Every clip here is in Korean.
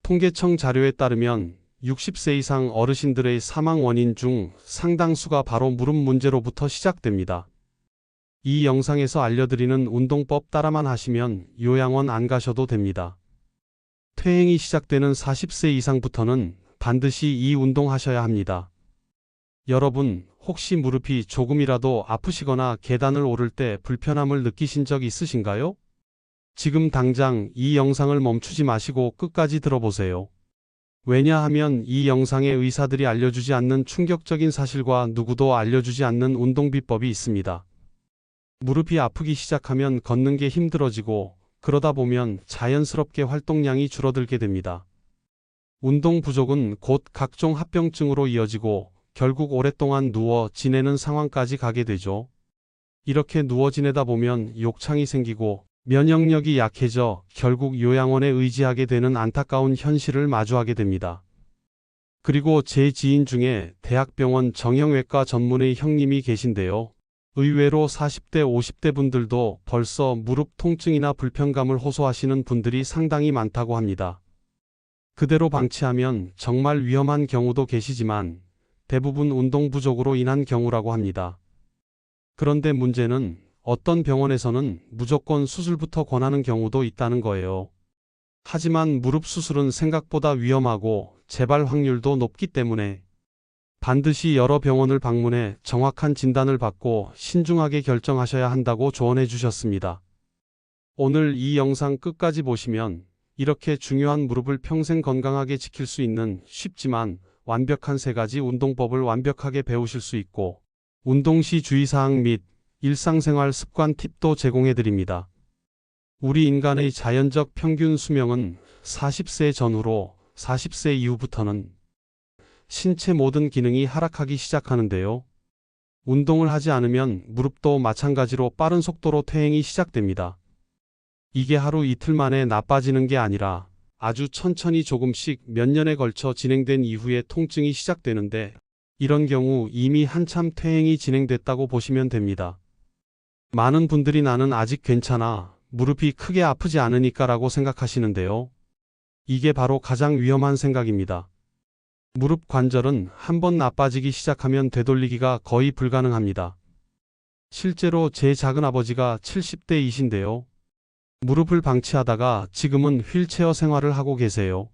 통계청 자료에 따르면 60세 이상 어르신들의 사망 원인 중 상당수가 바로 무릎 문제로부터 시작됩니다. 이 영상에서 알려드리는 운동법 따라만 하시면 요양원 안 가셔도 됩니다. 퇴행이 시작되는 40세 이상부터는 반드시 이 운동하셔야 합니다. 여러분, 혹시 무릎이 조금이라도 아프시거나 계단을 오를 때 불편함을 느끼신 적 있으신가요? 지금 당장 이 영상을 멈추지 마시고 끝까지 들어보세요. 왜냐하면 이 영상에 의사들이 알려주지 않는 충격적인 사실과 누구도 알려주지 않는 운동 비법이 있습니다. 무릎이 아프기 시작하면 걷는 게 힘들어지고 그러다 보면 자연스럽게 활동량이 줄어들게 됩니다. 운동 부족은 곧 각종 합병증으로 이어지고 결국 오랫동안 누워 지내는 상황까지 가게 되죠. 이렇게 누워 지내다 보면 욕창이 생기고 면역력이 약해져 결국 요양원에 의지하게 되는 안타까운 현실을 마주하게 됩니다. 그리고 제 지인 중에 대학병원 정형외과 전문의 형님이 계신데요. 의외로 40대, 50대 분들도 벌써 무릎 통증이나 불편감을 호소하시는 분들이 상당히 많다고 합니다. 그대로 방치하면 정말 위험한 경우도 계시지만 대부분 운동 부족으로 인한 경우라고 합니다. 그런데 문제는 어떤 병원에서는 무조건 수술부터 권하는 경우도 있다는 거예요. 하지만 무릎 수술은 생각보다 위험하고 재발 확률도 높기 때문에 반드시 여러 병원을 방문해 정확한 진단을 받고 신중하게 결정하셔야 한다고 조언해 주셨습니다. 오늘 이 영상 끝까지 보시면 이렇게 중요한 무릎을 평생 건강하게 지킬 수 있는 쉽지만 완벽한 3가지 운동법을 완벽하게 배우실 수 있고 운동 시 주의사항 및 일상생활 습관 팁도 제공해 드립니다. 우리 인간의 자연적 평균 수명은 40세 전후로 40세 이후부터는 신체 모든 기능이 하락하기 시작하는데요. 운동을 하지 않으면 무릎도 마찬가지로 빠른 속도로 퇴행이 시작됩니다. 이게 하루 이틀 만에 나빠지는 게 아니라 아주 천천히 조금씩 몇 년에 걸쳐 진행된 이후에 통증이 시작되는데 이런 경우 이미 한참 퇴행이 진행됐다고 보시면 됩니다. 많은 분들이 나는 아직 괜찮아, 무릎이 크게 아프지 않으니까 라고 생각하시는데요. 이게 바로 가장 위험한 생각입니다. 무릎 관절은 한번 나빠지기 시작하면 되돌리기가 거의 불가능합니다. 실제로 제 작은아버지가 70대이신데요. 무릎을 방치하다가 지금은 휠체어 생활을 하고 계세요.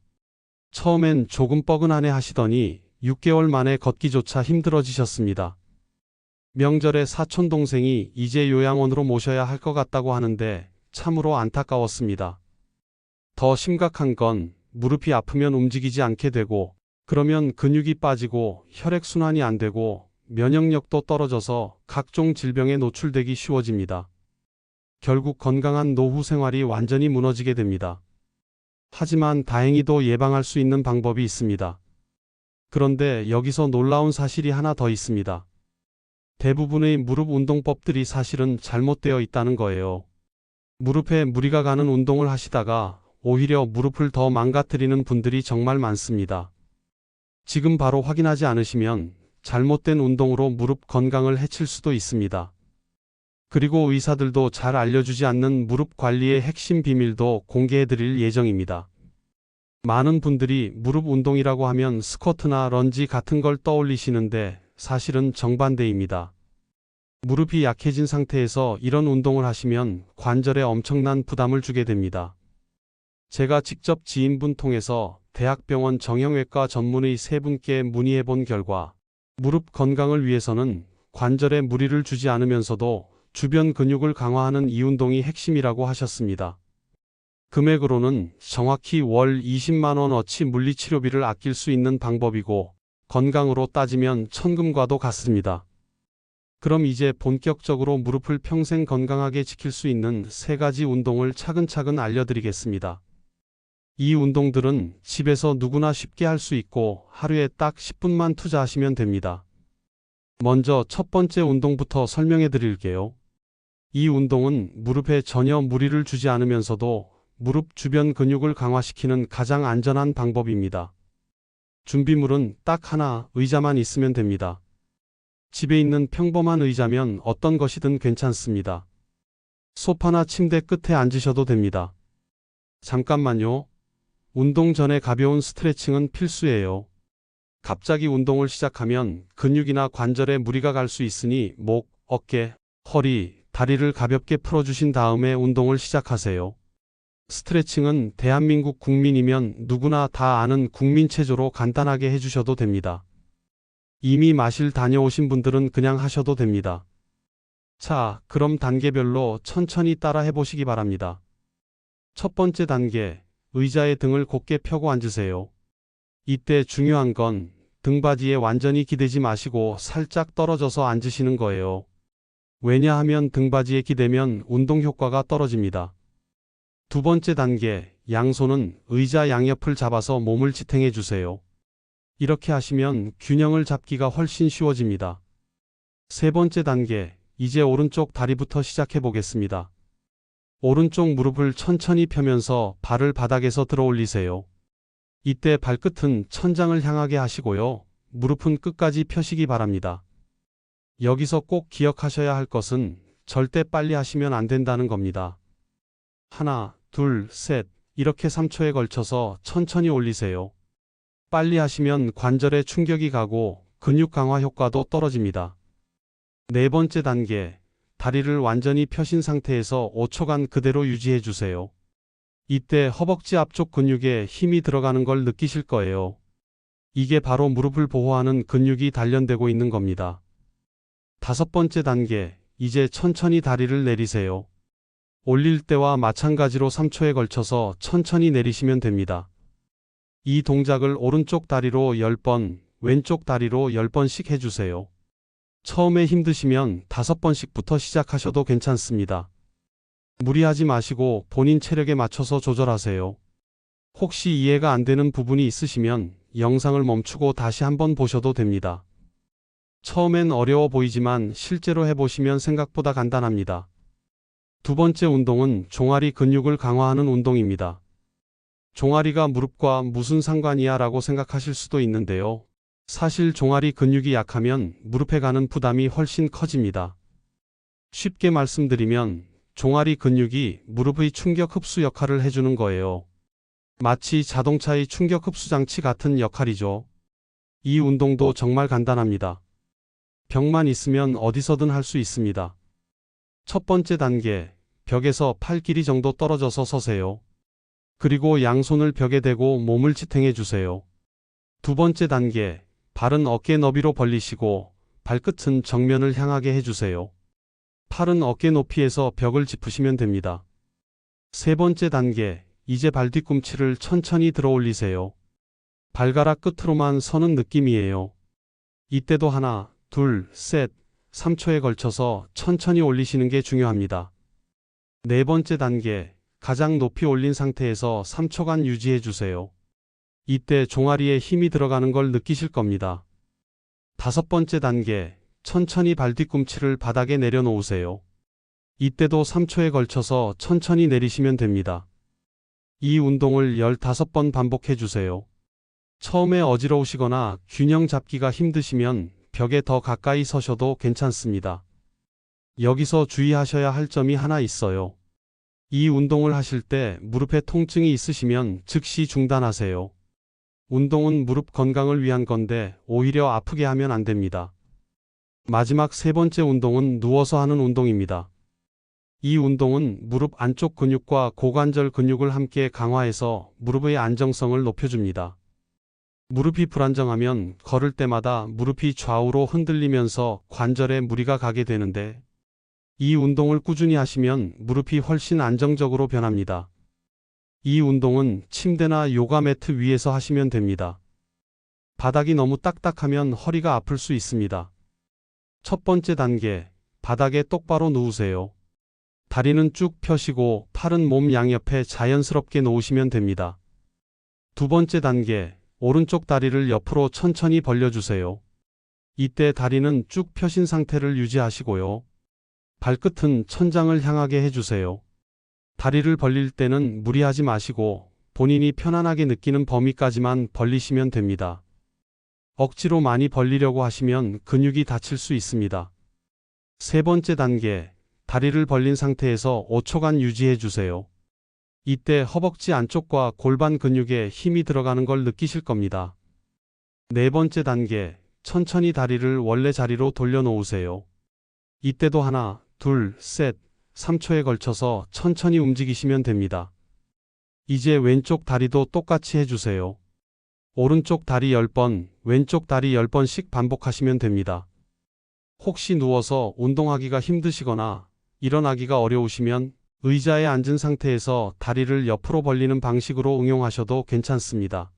처음엔 조금 뻐근하네 하시더니 6개월 만에 걷기조차 힘들어지셨습니다. 명절에 사촌 동생이 이제 요양원으로 모셔야 할 것 같다고 하는데 참으로 안타까웠습니다. 더 심각한 건 무릎이 아프면 움직이지 않게 되고 그러면 근육이 빠지고 혈액순환이 안 되고 면역력도 떨어져서 각종 질병에 노출되기 쉬워집니다. 결국 건강한 노후 생활이 완전히 무너지게 됩니다. 하지만 다행히도 예방할 수 있는 방법이 있습니다. 그런데 여기서 놀라운 사실이 하나 더 있습니다. 대부분의 무릎 운동법들이 사실은 잘못되어 있다는 거예요. 무릎에 무리가 가는 운동을 하시다가 오히려 무릎을 더 망가뜨리는 분들이 정말 많습니다. 지금 바로 확인하지 않으시면 잘못된 운동으로 무릎 건강을 해칠 수도 있습니다. 그리고 의사들도 잘 알려주지 않는 무릎 관리의 핵심 비밀도 공개해 드릴 예정입니다. 많은 분들이 무릎 운동이라고 하면 스쿼트나 런지 같은 걸 떠올리시는데 사실은 정반대입니다. 무릎이 약해진 상태에서 이런 운동을 하시면 관절에 엄청난 부담을 주게 됩니다. 제가 직접 지인분 통해서 대학병원 정형외과 전문의 3분께 문의해 본 결과 무릎 건강을 위해서는 관절에 무리를 주지 않으면서도 주변 근육을 강화하는 이 운동이 핵심이라고 하셨습니다. 금액으로는 정확히 월 20만 원어치 물리치료비를 아낄 수 있는 방법이고 건강으로 따지면 천금과도 같습니다. 그럼 이제 본격적으로 무릎을 평생 건강하게 지킬 수 있는 3가지 운동을 차근차근 알려드리겠습니다. 이 운동들은 집에서 누구나 쉽게 할 수 있고 하루에 딱 10분만 투자하시면 됩니다. 먼저 첫 번째 운동부터 설명해 드릴게요. 이 운동은 무릎에 전혀 무리를 주지 않으면서도 무릎 주변 근육을 강화시키는 가장 안전한 방법입니다. 준비물은 딱 하나, 의자만 있으면 됩니다. 집에 있는 평범한 의자면 어떤 것이든 괜찮습니다. 소파나 침대 끝에 앉으셔도 됩니다. 잠깐만요. 운동 전에 가벼운 스트레칭은 필수예요. 갑자기 운동을 시작하면 근육이나 관절에 무리가 갈 수 있으니 목, 어깨, 허리, 다리를 가볍게 풀어주신 다음에 운동을 시작하세요. 스트레칭은 대한민국 국민이면 누구나 다 아는 국민체조로 간단하게 해주셔도 됩니다. 이미 마실 다녀오신 분들은 그냥 하셔도 됩니다. 자, 그럼 단계별로 천천히 따라 해보시기 바랍니다. 첫 번째 단계, 의자에 등을 곧게 펴고 앉으세요. 이때 중요한 건 등받이에 완전히 기대지 마시고 살짝 떨어져서 앉으시는 거예요. 왜냐하면 등받이에 기대면 운동 효과가 떨어집니다. 두 번째 단계, 양손은 의자 양옆을 잡아서 몸을 지탱해 주세요. 이렇게 하시면 균형을 잡기가 훨씬 쉬워집니다. 세 번째 단계, 이제 오른쪽 다리부터 시작해 보겠습니다. 오른쪽 무릎을 천천히 펴면서 발을 바닥에서 들어 올리세요. 이때 발끝은 천장을 향하게 하시고요. 무릎은 끝까지 펴시기 바랍니다. 여기서 꼭 기억하셔야 할 것은 절대 빨리 하시면 안 된다는 겁니다. 하나, 둘, 셋, 이렇게 3초에 걸쳐서 천천히 올리세요. 빨리 하시면 관절에 충격이 가고 근육 강화 효과도 떨어집니다. 네 번째 단계, 다리를 완전히 펴신 상태에서 5초간 그대로 유지해 주세요. 이때 허벅지 앞쪽 근육에 힘이 들어가는 걸 느끼실 거예요. 이게 바로 무릎을 보호하는 근육이 단련되고 있는 겁니다. 다섯 번째 단계, 이제 천천히 다리를 내리세요. 올릴 때와 마찬가지로 3초에 걸쳐서 천천히 내리시면 됩니다. 이 동작을 오른쪽 다리로 10번, 왼쪽 다리로 10번씩 해주세요. 처음에 힘드시면 5번씩부터 시작하셔도 괜찮습니다. 무리하지 마시고 본인 체력에 맞춰서 조절하세요. 혹시 이해가 안 되는 부분이 있으시면 영상을 멈추고 다시 한번 보셔도 됩니다. 처음엔 어려워 보이지만 실제로 해보시면 생각보다 간단합니다. 두 번째 운동은 종아리 근육을 강화하는 운동입니다. 종아리가 무릎과 무슨 상관이야 라고 생각하실 수도 있는데요. 사실 종아리 근육이 약하면 무릎에 가는 부담이 훨씬 커집니다. 쉽게 말씀드리면 종아리 근육이 무릎의 충격 흡수 역할을 해주는 거예요. 마치 자동차의 충격 흡수 장치 같은 역할이죠. 이 운동도 정말 간단합니다. 벽만 있으면 어디서든 할 수 있습니다. 첫 번째 단계, 벽에서 팔 길이 정도 떨어져서 서세요. 그리고 양손을 벽에 대고 몸을 지탱해 주세요. 두 번째 단계, 발은 어깨 너비로 벌리시고 발끝은 정면을 향하게 해주세요. 팔은 어깨 높이에서 벽을 짚으시면 됩니다. 세 번째 단계, 이제 발 뒤꿈치를 천천히 들어 올리세요. 발가락 끝으로만 서는 느낌이에요. 이때도 하나, 둘, 셋, 3초에 걸쳐서 천천히 올리시는 게 중요합니다. 네 번째 단계, 가장 높이 올린 상태에서 3초간 유지해 주세요. 이때 종아리에 힘이 들어가는 걸 느끼실 겁니다. 다섯 번째 단계, 천천히 발 뒤꿈치를 바닥에 내려놓으세요. 이때도 3초에 걸쳐서 천천히 내리시면 됩니다. 이 운동을 15번 반복해 주세요. 처음에 어지러우시거나 균형 잡기가 힘드시면 벽에 더 가까이 서셔도 괜찮습니다. 여기서 주의하셔야 할 점이 하나 있어요. 이 운동을 하실 때 무릎에 통증이 있으시면 즉시 중단하세요. 운동은 무릎 건강을 위한 건데 오히려 아프게 하면 안 됩니다. 마지막 세 번째 운동은 누워서 하는 운동입니다. 이 운동은 무릎 안쪽 근육과 고관절 근육을 함께 강화해서 무릎의 안정성을 높여줍니다. 무릎이 불안정하면 걸을 때마다 무릎이 좌우로 흔들리면서 관절에 무리가 가게 되는데 이 운동을 꾸준히 하시면 무릎이 훨씬 안정적으로 변합니다. 이 운동은 침대나 요가 매트 위에서 하시면 됩니다. 바닥이 너무 딱딱하면 허리가 아플 수 있습니다. 첫 번째 단계, 바닥에 똑바로 누우세요. 다리는 쭉 펴시고 팔은 몸 양옆에 자연스럽게 놓으시면 됩니다. 두 번째 단계, 오른쪽 다리를 옆으로 천천히 벌려주세요. 이때 다리는 쭉 펴신 상태를 유지하시고요. 발끝은 천장을 향하게 해주세요. 다리를 벌릴 때는 무리하지 마시고 본인이 편안하게 느끼는 범위까지만 벌리시면 됩니다. 억지로 많이 벌리려고 하시면 근육이 다칠 수 있습니다. 세 번째 단계, 다리를 벌린 상태에서 5초간 유지해 주세요. 이때 허벅지 안쪽과 골반 근육에 힘이 들어가는 걸 느끼실 겁니다. 네 번째 단계, 천천히 다리를 원래 자리로 돌려놓으세요. 이때도 하나, 둘, 셋, 3초에 걸쳐서 천천히 움직이시면 됩니다. 이제 왼쪽 다리도 똑같이 해주세요. 오른쪽 다리 10번, 왼쪽 다리 10번씩 반복하시면 됩니다. 혹시 누워서 운동하기가 힘드시거나 일어나기가 어려우시면 의자에 앉은 상태에서 다리를 옆으로 벌리는 방식으로 응용하셔도 괜찮습니다.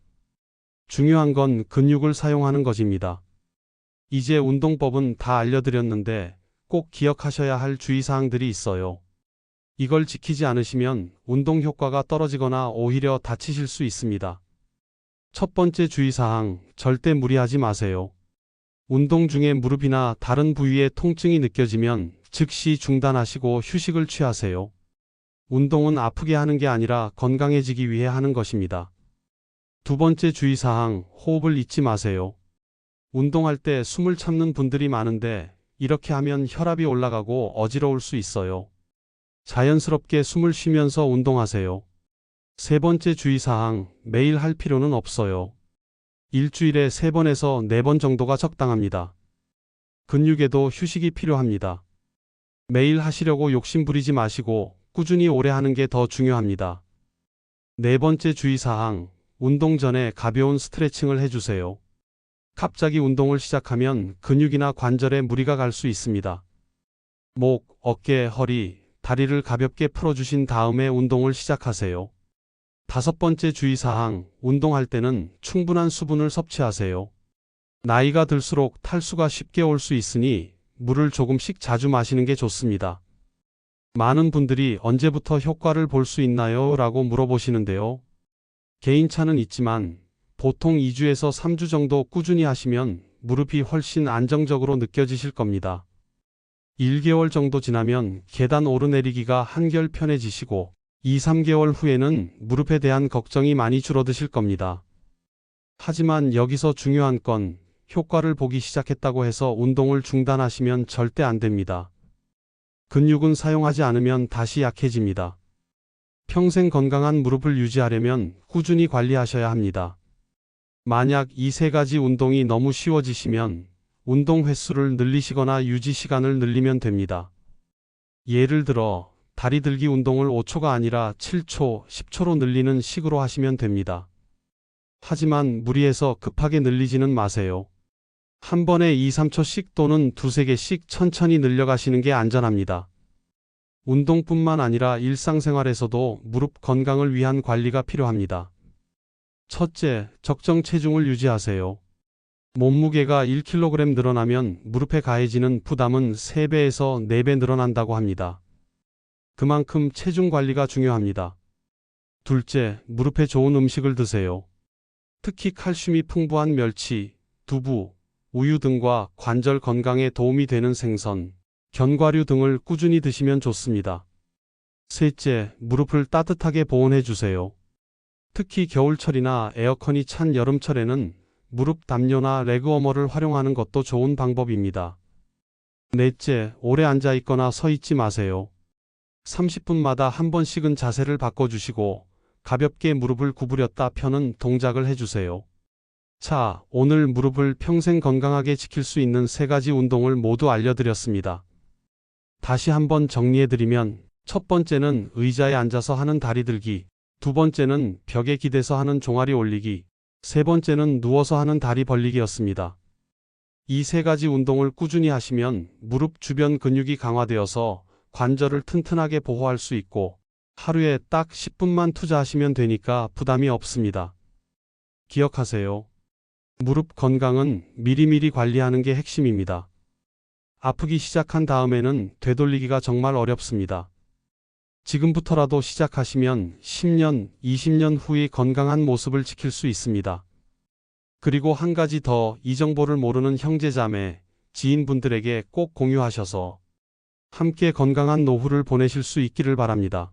중요한 건 근육을 사용하는 것입니다. 이제 운동법은 다 알려드렸는데 꼭 기억하셔야 할 주의사항들이 있어요. 이걸 지키지 않으시면 운동 효과가 떨어지거나 오히려 다치실 수 있습니다. 첫 번째 주의사항, 절대 무리하지 마세요. 운동 중에 무릎이나 다른 부위에 통증이 느껴지면 즉시 중단하시고 휴식을 취하세요. 운동은 아프게 하는 게 아니라 건강해지기 위해 하는 것입니다. 두 번째 주의사항, 호흡을 잊지 마세요. 운동할 때 숨을 참는 분들이 많은데 이렇게 하면 혈압이 올라가고 어지러울 수 있어요. 자연스럽게 숨을 쉬면서 운동하세요. 세 번째 주의사항, 매일 할 필요는 없어요. 일주일에 3번에서 4번 정도가 적당합니다. 근육에도 휴식이 필요합니다. 매일 하시려고 욕심 부리지 마시고 꾸준히 오래 하는 게 더 중요합니다. 네 번째 주의사항, 운동 전에 가벼운 스트레칭을 해주세요. 갑자기 운동을 시작하면 근육이나 관절에 무리가 갈 수 있습니다. 목, 어깨, 허리, 다리를 가볍게 풀어주신 다음에 운동을 시작하세요. 다섯 번째 주의사항, 운동할 때는 충분한 수분을 섭취하세요. 나이가 들수록 탈수가 쉽게 올 수 있으니 물을 조금씩 자주 마시는 게 좋습니다. 많은 분들이 언제부터 효과를 볼 수 있나요? 라고 물어보시는데요. 개인차는 있지만 보통 2주에서 3주 정도 꾸준히 하시면 무릎이 훨씬 안정적으로 느껴지실 겁니다. 1개월 정도 지나면 계단 오르내리기가 한결 편해지시고 2, 3개월 후에는 무릎에 대한 걱정이 많이 줄어드실 겁니다. 하지만 여기서 중요한 건 효과를 보기 시작했다고 해서 운동을 중단하시면 절대 안 됩니다. 근육은 사용하지 않으면 다시 약해집니다. 평생 건강한 무릎을 유지하려면 꾸준히 관리하셔야 합니다. 만약 이 세 가지 운동이 너무 쉬워지시면 운동 횟수를 늘리시거나 유지 시간을 늘리면 됩니다. 예를 들어 다리 들기 운동을 5초가 아니라 7초, 10초로 늘리는 식으로 하시면 됩니다. 하지만 무리해서 급하게 늘리지는 마세요. 한 번에 2, 3초씩 또는 2, 3개씩 천천히 늘려가시는 게 안전합니다. 운동뿐만 아니라 일상생활에서도 무릎 건강을 위한 관리가 필요합니다. 첫째, 적정 체중을 유지하세요. 몸무게가 1kg 늘어나면 무릎에 가해지는 부담은 3배에서 4배 늘어난다고 합니다. 그만큼 체중 관리가 중요합니다. 둘째, 무릎에 좋은 음식을 드세요. 특히 칼슘이 풍부한 멸치, 두부, 우유 등과 관절 건강에 도움이 되는 생선, 견과류 등을 꾸준히 드시면 좋습니다. 셋째, 무릎을 따뜻하게 보온해 주세요. 특히 겨울철이나 에어컨이 찬 여름철에는 무릎 담요나 레그워머를 활용하는 것도 좋은 방법입니다. 넷째, 오래 앉아 있거나 서 있지 마세요. 30분마다 한 번씩은 자세를 바꿔주시고 가볍게 무릎을 구부렸다 펴는 동작을 해주세요. 자, 오늘 무릎을 평생 건강하게 지킬 수 있는 3가지 운동을 모두 알려드렸습니다. 다시 한번 정리해드리면 첫 번째는 의자에 앉아서 하는 다리 들기, 두 번째는 벽에 기대서 하는 종아리 올리기, 세 번째는 누워서 하는 다리 벌리기였습니다. 이 3가지 운동을 꾸준히 하시면 무릎 주변 근육이 강화되어서 관절을 튼튼하게 보호할 수 있고 하루에 딱 10분만 투자하시면 되니까 부담이 없습니다. 기억하세요. 무릎 건강은 미리미리 관리하는 게 핵심입니다. 아프기 시작한 다음에는 되돌리기가 정말 어렵습니다. 지금부터라도 시작하시면 10년, 20년 후의 건강한 모습을 지킬 수 있습니다. 그리고 한 가지 더, 이 정보를 모르는 형제자매, 지인분들에게 꼭 공유하셔서 함께 건강한 노후를 보내실 수 있기를 바랍니다.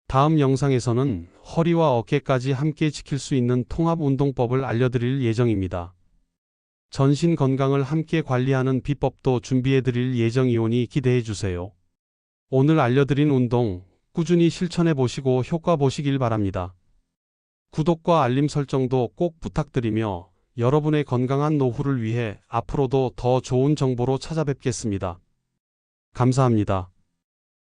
다음 영상에서는 허리와 어깨까지 함께 지킬 수 있는 통합운동법을 알려드릴 예정입니다. 전신 건강을 함께 관리하는 비법도 준비해드릴 예정이오니 기대해주세요. 오늘 알려드린 운동 꾸준히 실천해 보시고 효과 보시길 바랍니다. 구독과 알림 설정도 꼭 부탁드리며 여러분의 건강한 노후를 위해 앞으로도 더 좋은 정보로 찾아뵙겠습니다. 감사합니다.